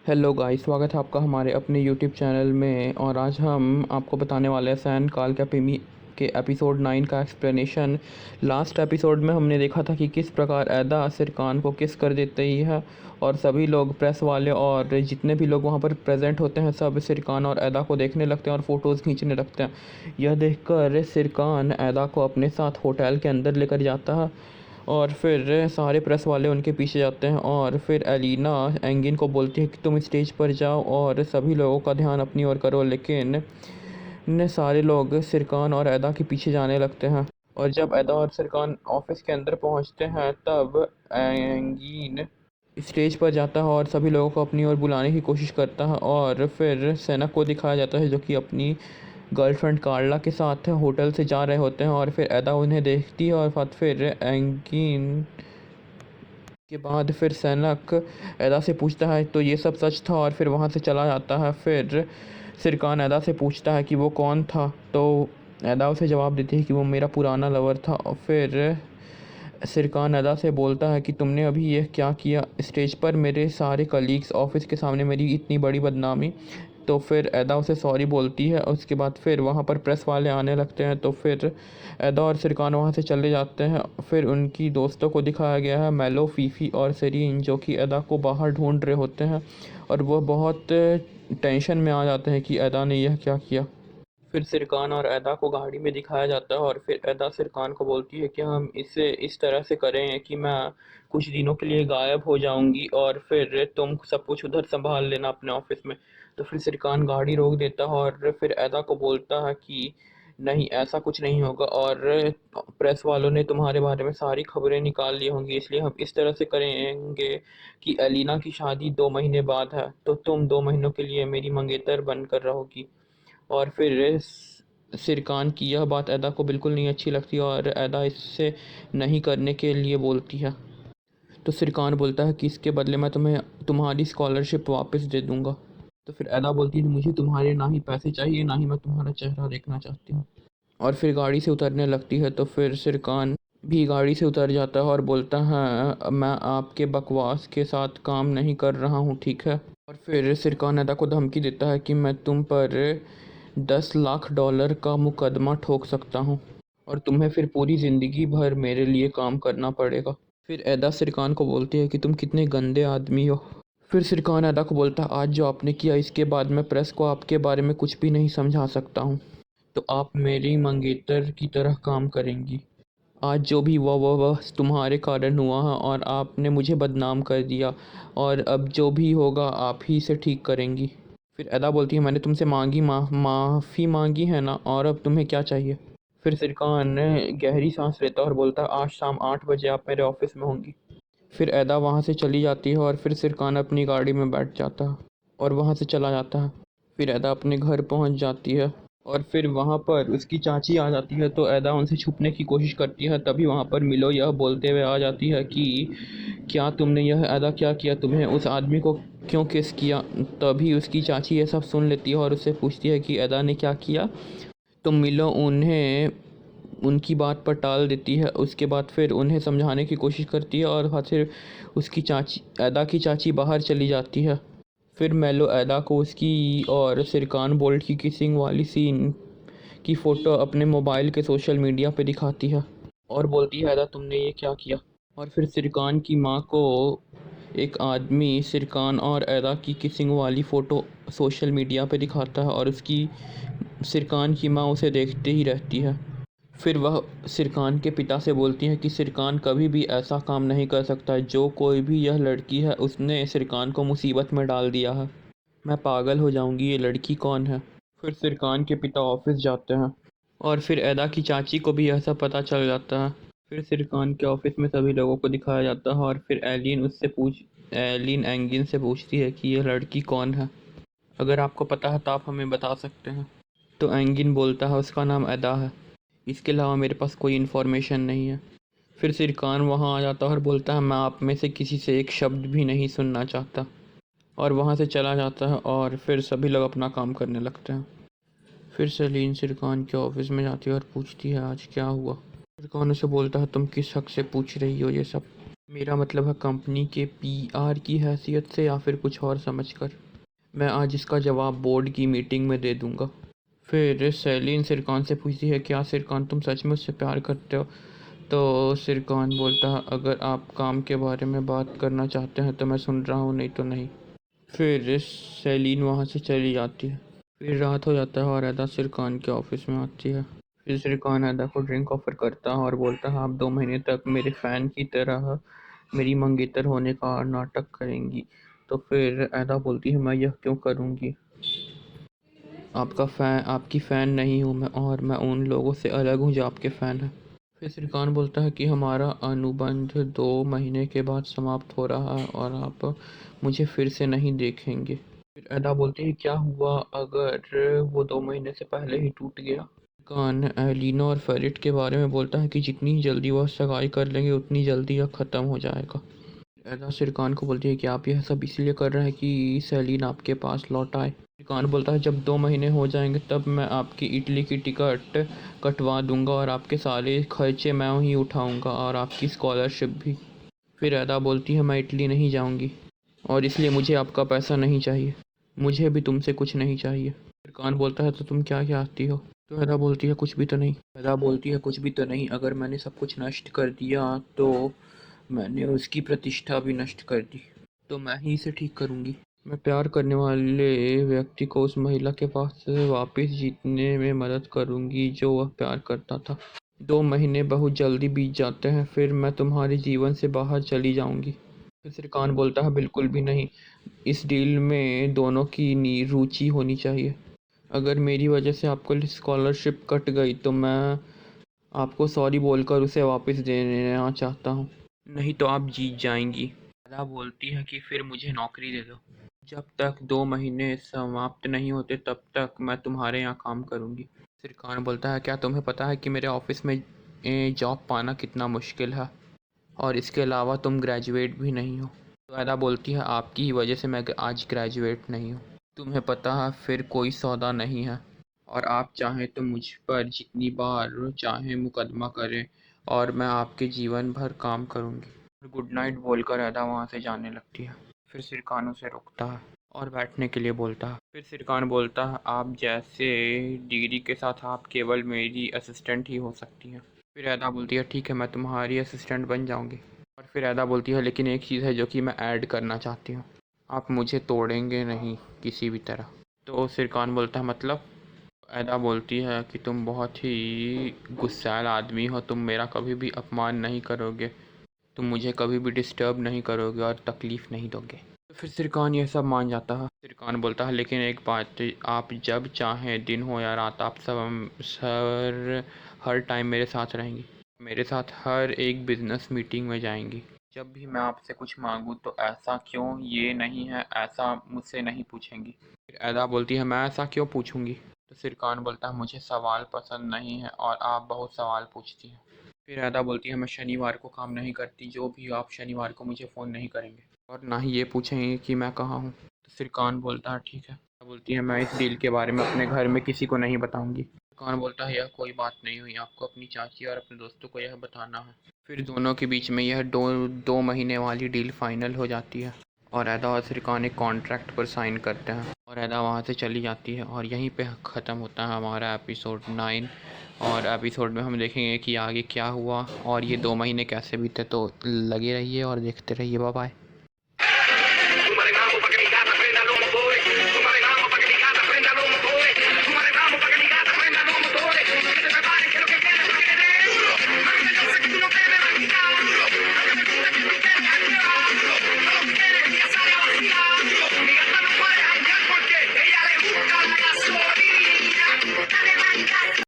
Hello guys, स्वागत है आपका हमारे अपने यूट्यूब चैनल में। और आज हम आपको बताने वाले हैं सैन काल कैपेमी के एपिसोड 9 का एक्सप्लेनेशन। लास्ट एपिसोड में हमने देखा था कि किस प्रकार ऐदा सिरकान को किस कर देती है और सभी लोग, प्रेस वाले और जितने भी लोग वहाँ पर प्रेजेंट होते हैं, सब सिरकान और ऐदा को देखने लगते हैं और फ़ोटोज़ खींचने लगते हैं। यह देखकर सिरकान ऐदा को अपने साथ होटल के अंदर लेकर जाता है और फिर सारे प्रेस वाले उनके पीछे जाते हैं और फिर एलिना एंगिन को बोलती है कि तुम स्टेज पर जाओ और सभी लोगों का ध्यान अपनी ओर करो। लेकिन ने सारे लोग सिरकान और ऐदा के पीछे जाने लगते हैं और जब ऐदा और सिरकान ऑफिस के अंदर पहुंचते हैं तब एंगिन स्टेज पर जाता है और सभी लोगों को अपनी ओर बुलाने की कोशिश करता है। और फिर सैनक को दिखाया जाता है जो कि अपनी गर्लफ्रेंड कार्ला के साथ होटल से जा रहे होते हैं और फिर ऐदा उन्हें देखती है और फिर एंगिन के बाद फिर सैनक ऐदा से पूछता है तो ये सब सच था और फिर वहाँ से चला जाता है। फिर सिरकान ऐदा से पूछता है कि वो कौन था, तो ऐदा उसे जवाब देती है कि वो मेरा पुराना लवर था। और फिर सिरकान अदा से बोलता है कि तुमने अभी यह क्या किया, स्टेज पर मेरे सारे कलीग्स, ऑफिस के सामने मेरी इतनी बड़ी बदनामी। तो फिर ऐदा उसे सॉरी बोलती है। उसके बाद फिर वहाँ पर प्रेस वाले आने लगते हैं तो फिर ऐदा और सिरकान वहाँ से चले जाते हैं। फिर उनकी दोस्तों को दिखाया गया है, मेलो, फीफी और सेरीन, जो कि ऐदा को बाहर ढूंढ रहे होते हैं और वह बहुत टेंशन में आ जाते हैं कि ऐदा ने यह क्या किया। फिर सिरकान और ऐदा को गाड़ी में दिखाया जाता है और फिर ऐदा सिरकान को बोलती है कि हम इसे इस तरह से करें कि मैं कुछ दिनों के लिए गायब हो जाऊंगी और फिर तुम सब कुछ उधर संभाल लेना अपने ऑफिस में। तो फिर सिरकान गाड़ी रोक देता है और फिर ऐदा को बोलता है कि नहीं, ऐसा कुछ नहीं होगा और प्रेस वालों ने तुम्हारे बारे में सारी खबरें निकाल ली होंगी, इसलिए हम इस तरह से करेंगे कि एलिना की शादी 2 महीने बाद है तो तुम 2 महीनों के लिए मेरी मंगेतर बनकर रहोगी। और फिर सिरकान की यह बात ऐदा को बिल्कुल नहीं अच्छी लगती और ऐदा इससे नहीं करने के लिए बोलती है। तो सिरकान बोलता है कि इसके बदले मैं तुम्हें तुम्हारी स्कॉलरशिप वापस दे दूंगा। तो फिर ऐदा बोलती है कि मुझे तुम्हारे ना ही पैसे चाहिए, ना ही मैं तुम्हारा चेहरा देखना चाहती हूँ। और फिर गाड़ी से उतरने लगती है तो फिर सिरकान भी गाड़ी से उतर जाता है और बोलता है मैं आपके बकवास के साथ काम नहीं कर रहा हूँ, ठीक है। और फिर सिरकान अदा को धमकी देता है कि मैं तुम पर $10 लाख का मुकदमा ठोक सकता हूँ और तुम्हें फिर पूरी ज़िंदगी भर मेरे लिए काम करना पड़ेगा। फिर एदा सिरकान को बोलती है कि तुम कितने गंदे आदमी हो। फिर सिरकान एदा को बोलता है आज जो आपने किया इसके बाद मैं प्रेस को आपके बारे में कुछ भी नहीं समझा सकता हूँ, तो आप मेरी मंगेतर की तरह काम करेंगी। आज जो भी हुआ वह तुम्हारे कारण हुआ है और आपने मुझे बदनाम कर दिया और अब जो भी होगा आप ही से ठीक करेंगी। फिर अदा बोलती है मैंने तुमसे माफ़ी मांगी है ना, और अब तुम्हें क्या चाहिए। फिर सिरकान गहरी सांस लेता है और बोलता है आज शाम 8 बजे आप मेरे ऑफिस में होंगी। फिर अदा वहाँ से चली जाती है और फिर सिरकान अपनी गाड़ी में बैठ जाता है और वहाँ से चला जाता है। फिर अदा अपने घर पहुँच जाती है और फिर वहाँ पर उसकी चाची आ जाती है तो अदा उनसे छुपने की कोशिश करती है। तभी वहाँ पर मिलो यह बोलते हुए आ जाती है कि क्या तुमने यह अदा क्या किया, तुम्हें उस आदमी को क्यों किस किया। तभी उसकी चाची ये सब सुन लेती है और उससे पूछती है कि अदा ने क्या किया। तो मिलो उन्हें उनकी बात पर टाल देती है। उसके बाद फिर उन्हें समझाने की कोशिश करती है और फिर उसकी चाची, अदा की चाची, बाहर चली जाती है। फिर मेलो अदा को उसकी और सिरकान बोल्ट की किसिंग वाली सीन की फ़ोटो अपने मोबाइल के सोशल मीडिया पे दिखाती है और बोलती है अदा तुमने ये क्या किया। और फिर सिरकान की माँ को एक आदमी सिरकान और अदा की किसिंग वाली फ़ोटो सोशल मीडिया पे दिखाता है और उसकी सिरकान की माँ उसे देखते ही रहती है। फिर वह सिरकान के पिता से बोलती है कि सिरकान कभी भी ऐसा काम नहीं कर सकता, जो कोई भी यह लड़की है उसने सिरकान को मुसीबत में डाल दिया है। मैं पागल हो जाऊंगी, ये लड़की कौन है। फिर सिरकान के पिता ऑफिस जाते हैं और फिर एदा की चाची को भी यह सब पता चल जाता है। फिर सिरकान के ऑफिस में सभी लोगों को दिखाया जाता है और फिर एलिन एंगिन से पूछती है कि यह लड़की कौन है, अगर आपको पता है तो आप हमें बता सकते हैं। तो एंगिन बोलता है उसका नाम एदा है, इसके अलावा मेरे पास कोई इन्फॉर्मेशन नहीं है। फिर सिरकान वहाँ आ जाता है और बोलता है मैं आप में से किसी से एक शब्द भी नहीं सुनना चाहता, और वहाँ से चला जाता है और फिर सभी लोग अपना काम करने लगते हैं। फिर सेलीन सिरकान के ऑफिस में जाती है और पूछती है आज क्या हुआ। सिरकान उसे बोलता है तुम किस हक से पूछ रही हो ये सब, मेरा मतलब है कंपनी के पीआर की हैसियत से या फिर कुछ और समझकर। मैं आज इसका जवाब बोर्ड की मीटिंग में दे दूंगा। फिर सेलिन सिरकान से पूछती है, क्या सिरकान तुम सच में उससे प्यार करते हो? तो सिरकान बोलता है, अगर आप काम के बारे में बात करना चाहते हैं तो मैं सुन रहा हूँ, नहीं तो नहीं। फिर सेलिन वहाँ से चली जाती है। फिर रात हो जाता है और अदा सिरकान के ऑफिस में आती है। फिर सिरकान अदा को ड्रिंक ऑफर करता है और बोलता है, आप 2 महीने तक मेरे फ़ैन की तरह मेरी मंगेतर होने का नाटक करेंगी। तो फिर अदा बोलती है, मैं यह क्यों करूँगी? आपकी फ़ैन नहीं हूँ मैं, और मैं उन लोगों से अलग हूँ जो आपके फ़ैन हैं। फिर सिरकान बोलता है कि हमारा अनुबंध 2 महीने के बाद समाप्त हो रहा है और आप मुझे फिर से नहीं देखेंगे। फिर अदा बोलती है, क्या हुआ अगर वो 2 महीने से पहले ही टूट गया? सिरकान एलिना और फेरिट के बारे में बोलता है कि जितनी जल्दी वह सगाई कर लेंगे उतनी जल्दी यह ख़त्म हो जाएगा। एदा सिरकान को बोलती है कि आप यह सब इसलिए कर रहे हैं कि सेलिन आपके पास लौट आए। सिरकान बोलता है, जब 2 महीने हो जाएंगे तब मैं आपकी इटली की टिकट कटवा दूंगा और आपके सारे खर्चे मैं ही उठाऊंगा और आपकी स्कॉलरशिप भी। फिर एदा बोलती है, मैं इटली नहीं जाऊंगी और इसलिए मुझे आपका पैसा नहीं चाहिए। मुझे भी तुमसे कुछ नहीं चाहिए। सिरकान बोलता है, तो तुम क्या चाहती हो? तो एदा बोलती है, कुछ भी तो नहीं। एदा बोलती है, कुछ भी तो नहीं, अगर मैंने सब कुछ नष्ट कर दिया तो मैंने उसकी प्रतिष्ठा भी नष्ट कर दी, तो मैं ही इसे ठीक करूंगी। मैं प्यार करने वाले व्यक्ति को उस महिला के पास से वापस जीतने में मदद करूंगी जो वह प्यार करता था। 2 महीने बहुत जल्दी बीत जाते हैं, फिर मैं तुम्हारे जीवन से बाहर चली जाऊंगी। फिर सिरकान बोलता है, बिल्कुल भी नहीं। इस डील में दोनों की रुचि होनी चाहिए। अगर मेरी वजह से आपको स्कॉलरशिप कट गई तो मैं आपको सॉरी बोलकर उसे वापस देना चाहता हूँ, नहीं तो आप जीत जाएंगी। राधा बोलती है कि फिर मुझे नौकरी दे दो। जब तक 2 महीने समाप्त नहीं होते तब तक मैं तुम्हारे यहाँ काम करूँगी। सिरकान बोलता है, क्या तुम्हें पता है कि मेरे ऑफिस में जॉब पाना कितना मुश्किल है, और इसके अलावा तुम ग्रेजुएट भी नहीं हो। तो अदा बोलती है, आपकी ही वजह से मैं आज ग्रेजुएट नहीं हूँ। तुम्हें पता है फिर कोई सौदा नहीं है, और आप चाहें तो मुझ पर जितनी बार चाहें मुकदमा करें और मैं आपके जीवन भर काम करूँगी। और गुड नाइट बोलकर अदा वहाँ से जाने लगती है। फिर सिरकान उसे रोकता है और बैठने के लिए बोलता है। फिर सिरकान बोलता है, आप जैसे डिग्री के साथ आप केवल मेरी असिस्टेंट ही हो सकती हैं। फिर अदा बोलती है, ठीक है, मैं तुम्हारी असिस्टेंट बन जाऊंगी। और फिर अदा बोलती है, लेकिन एक चीज़ है जो कि मैं ऐड करना चाहती हूँ, आप मुझे तोड़ेंगे नहीं किसी भी तरह। तो सिरकान बोलता है, मतलब? अदा बोलती है कि तुम बहुत ही गुस्सैल आदमी हो, तुम मेरा कभी भी अपमान नहीं करोगे, तुम मुझे कभी भी डिस्टर्ब नहीं करोगे और तकलीफ़ नहीं दोगे। तो फिर सिरकान यह सब मान जाता है। सिरकान बोलता है, लेकिन एक बात, आप जब चाहें दिन हो या रात, आप सब सर हर टाइम मेरे साथ रहेंगी, मेरे साथ हर एक बिजनेस मीटिंग में जाएंगी। जब भी मैं आपसे कुछ मांगूँ तो ऐसा क्यों, ये नहीं है, ऐसा मुझसे नहीं पूछेंगी। फिर अदा बोलती है, मैं ऐसा क्यों पूछूंगी? तो सिरकान बोलता है, मुझे सवाल पसंद नहीं है और आप बहुत सवाल पूछती हैं। फिर अदा बोलती है, मैं शनिवार को काम नहीं करती, जो भी हो, आप शनिवार को मुझे फ़ोन नहीं करेंगे और ना ही ये पूछेंगे कि मैं कहाँ हूँ। तो सिरकान बोलता है, ठीक है। अदा बोलती है, मैं इस डील के बारे में अपने घर में किसी को नहीं बताऊंगी। सिरकान बोलता है, यह कोई बात नहीं हुई, आपको अपनी चाची और अपने दोस्तों को यह बताना है। फिर दोनों के बीच में यह 2 महीने वाली डील फाइनल हो जाती है और अदा और सिरकान एक कॉन्ट्रैक्ट पर साइन करते हैं और अदा वहाँ से चली जाती है। और यहीं पे ख़त्म होता है हमारा एपिसोड 9। और एपिसोड में हम देखेंगे कि आगे क्या हुआ और ये 2 महीने कैसे बीते। तो लगे रहिए और देखते रहिए। Bye bye.